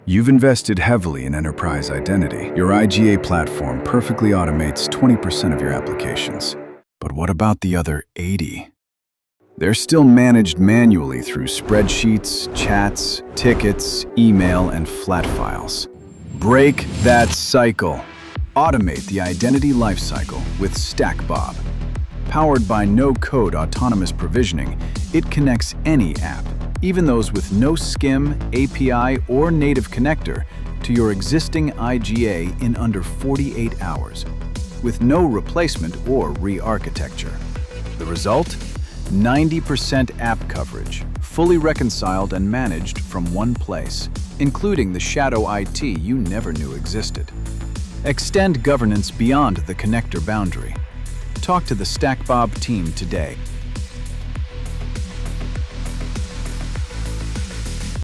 You've invested heavily in enterprise identity. Your IGA platform perfectly automates 20% of your applications. But what about the other 80? They're still managed manually through spreadsheets, chats, tickets, email, and flat files. Break that cycle. Automate the identity lifecycle with StackBob. Powered by no-code autonomous provisioning, it connects any app, even those with no SCIM, API, or native connector, to your existing IGA in under 48 hours, with no replacement or re-architecture. The result? 90% app coverage, fully reconciled and managed from one place, including the shadow IT you never knew existed. Extend governance beyond the connector boundary. Talk to the StackBob team today.